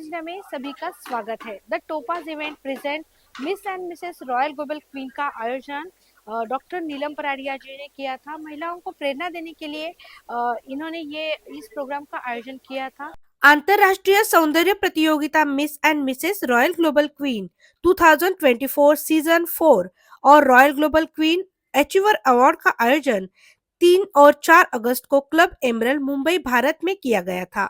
योजना में सभी का स्वागत है। The topaz event present miss and Mrs royal global queen का आयोजन डॉक्टर नीलम पराडिया जी ने किया था। महिलाओं को प्रेरणा देने के लिए इन्होंने इस प्रोग्राम का आयोजन किया था। अंतर्राष्ट्रीय सौंदर्य प्रतियोगिता miss and Mrs royal global queen 2024 season 4 और royal global queen achiever award का आयोजन 3 और 4 अगस्त को क्लब एमरल्ड मुंबई भारत में किया गया था।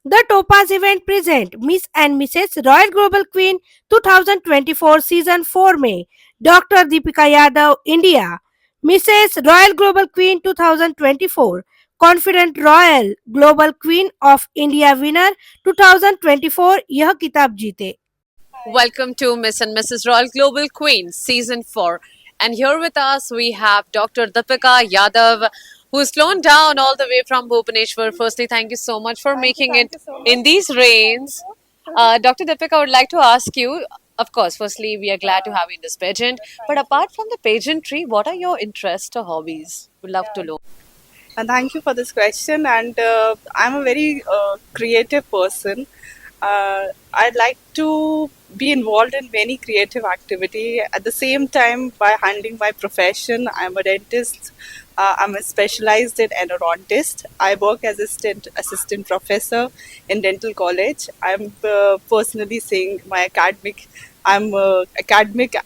The Topaz event present Miss and Mrs. Royal Global Queen 2024 season 4 में doctor Deepika Yadav India, Mrs royal global queen 2024, confident royal global queen of India winner 2024 यह किताब जीते। Welcome to Miss and Mrs. Royal Global Queen Season 4. And here with us we have Dr. Deepika Yadav, who's flown down all the way from Bhubaneswar. Firstly, thank you so much for making it in these rains. Dr. Deepika, I would like to ask you, of course, firstly, we are glad to have you in this pageant. But apart from the pageantry, what are your interests or hobbies? We'd love to know. And thank you for this question. And I'm a very creative person. I like to be involved in many creative activity. At the same time, by handling my profession, I'm a dentist. I'm a specialized in endodontist. I work as assistant professor in dental college. I'm personally saying my academic. I'm academic.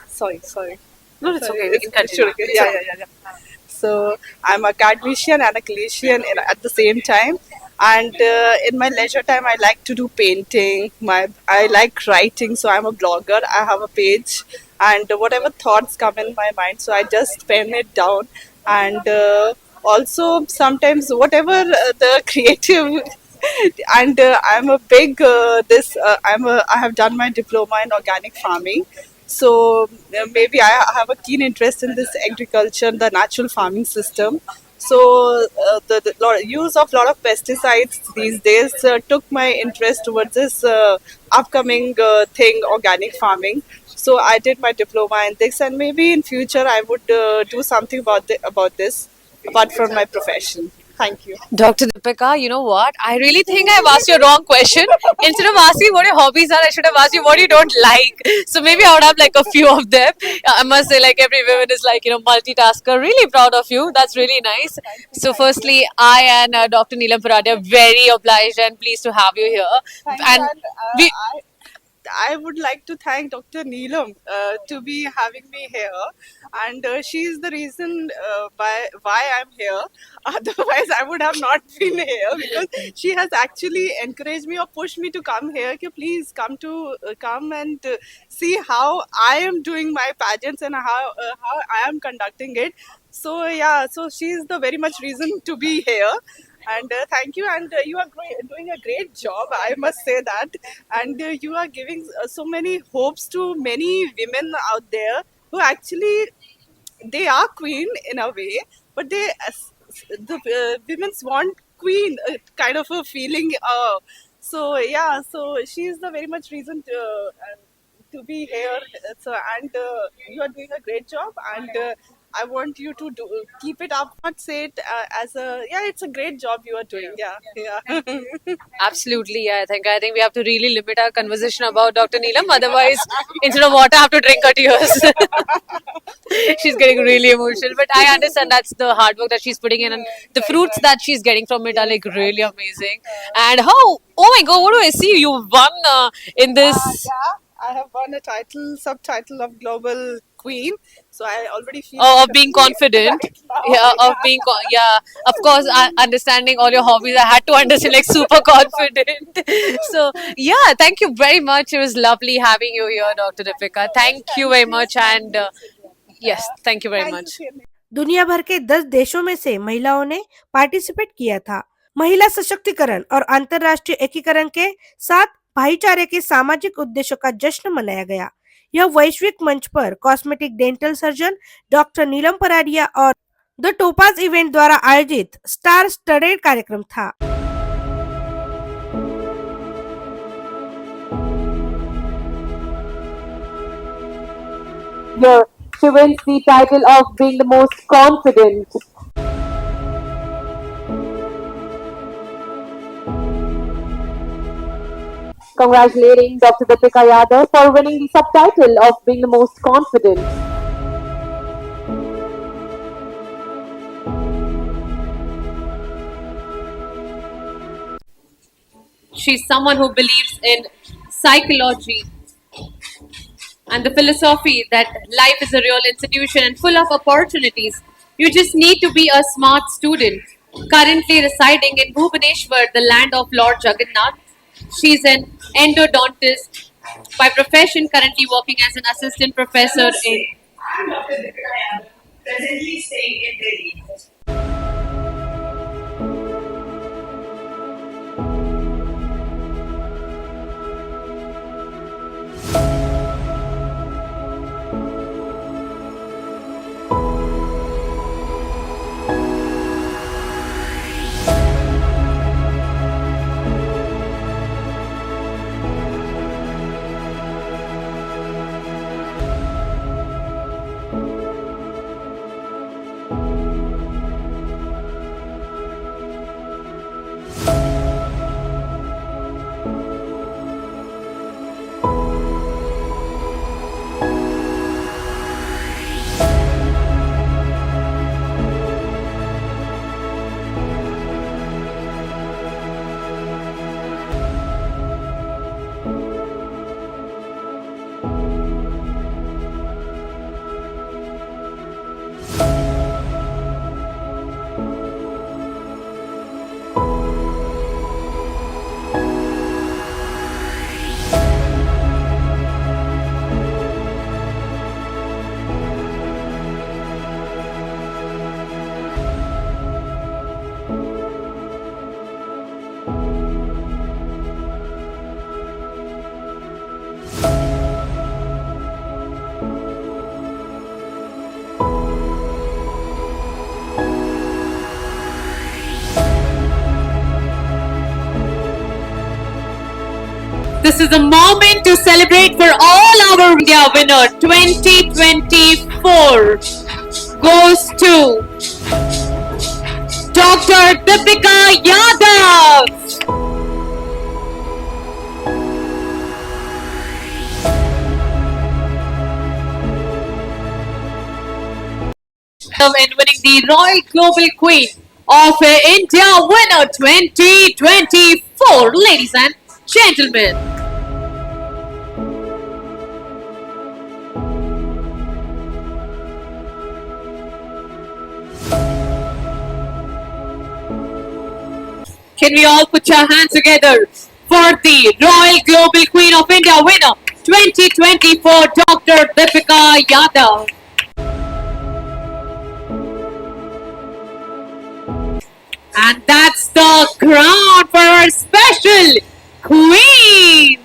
Sorry. No, it's okay. We can continue. Yeah. So I'm a academician and a clinician at the same time. And in my leisure time, I like to do painting. I like writing, so I'm a blogger. I have a page, and whatever thoughts come in my mind, so I just pen it down. And also sometimes whatever the creative. And I'm a big I have done my diploma in organic farming. So maybe I have a keen interest in this agriculture, the natural farming system. So the use of lot of pesticides these days took my interest towards this upcoming thing, organic farming. So I did my diploma in this, and maybe in future I would do something about this apart from my profession. Thank you. Dr. Deepika, you know what? I really think I've asked you a wrong question. Instead of asking what your hobbies are, I should have asked you what you don't like. So maybe I would have like a few of them. I must say, like every woman is like, multitasker. Really proud of you. That's really nice. So firstly, I and Dr. Neelam Paradia are very obliged and pleased to have you here. Thank And you. we, I would like to thank Dr. Neelam to be having me here, and she is the reason why I'm here. Otherwise, I would have not been here, because she has actually encouraged me or pushed me to come here. Ki, please come and see how I am doing my pageants and how I am conducting it. So yeah, so she is the very much reason to be here. And thank you, and you are doing a great job, I must say that. And you are giving so many hopes to many women out there who actually, they are queen in a way, but the women's want queen kind of a feeling. So yeah, so she is the very much reason to be here. So, and you are doing a great job, and I want you to keep it up. Not say it as a, yeah, it's a great job you are doing. Yeah. absolutely, yeah, I think we have to really limit our conversation about Dr. Neelam. Otherwise, instead of water, I have to drink her tears. She's getting really emotional, but I understand that's the hard work that she's putting in, and the fruits that she's getting from it are like really amazing. And how? Oh my God! What do I see? You won in this. Yeah, I have won a subtitle of Global Queen. So I already feel. Oh, of being confident. Right now. Yeah, of being. Yeah, of course. Understanding all your hobbies, I had to understand like super confident. So yeah, thank you very much. It was lovely having you here, Dr. Deepika. Thank you very much, and yes, thank you very Thank much. you. दुनिया भर के 10 देशों में से महिलाओं ने participate किया था। महिला सशक्तिकरण और अंतर्राष्ट्रीय एकीकरण के साथ भाईचारे के सामाजिक उद्देश्यों का जश्न मनाया गया। यह वैश्विक मंच पर कॉस्मेटिक डेंटल सर्जन डॉक्टर नीलम पराडिया और द टोपाज इवेंट द्वारा आयोजित स्टार स्टडेड कार्यक्रम था। She wins the title of being the most confident. congratulating Dr. Deepika Yadav for winning the subtitle of being the most confident. She's someone who believes in psychology and the philosophy that life is a real institution and full of opportunities. You just need to be a smart student. Currently residing in Bhubaneswar, the land of Lord Jagannath, she's an endodontist by profession, currently working as an assistant professor in. I'm Dr. Deepika Yadav, presently staying in Delhi. This is a moment to celebrate for all our India winner 2024 goes to Dr. Deepika Yadav. And winning the Royal Global Queen of India winner 2024, ladies and gentlemen. Can we all put your hands together for the Royal Global Queen of India winner 2024, Dr. Deepika Yadav. And that's the crown for our special queen.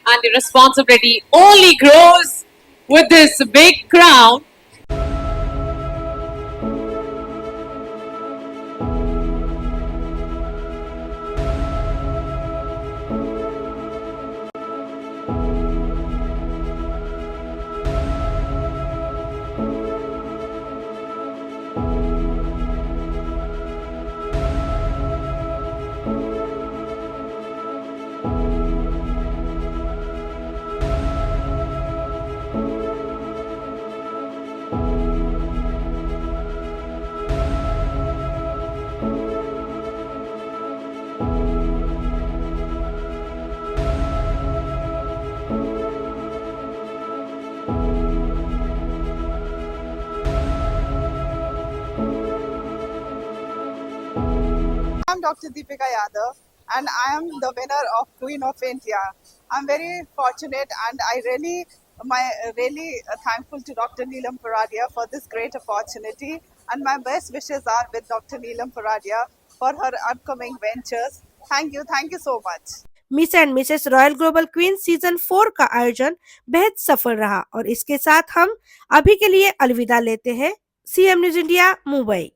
And the responsibility only grows with this big crown. I'm Dr. Deepika Yadav and I am the winner of Queen of India. I'm very fortunate and I really thankful to Dr. Neelam Paradia for this great opportunity, and my best wishes are with Dr. Neelam Paradia for her upcoming ventures. Thank you so much. Miss and Mrs royal global queen season 4 का आयोजन बेहद सफल रहा और इसके साथ हम अभी के लिए अलविदा लेते हैं। CM news India, Mumbai.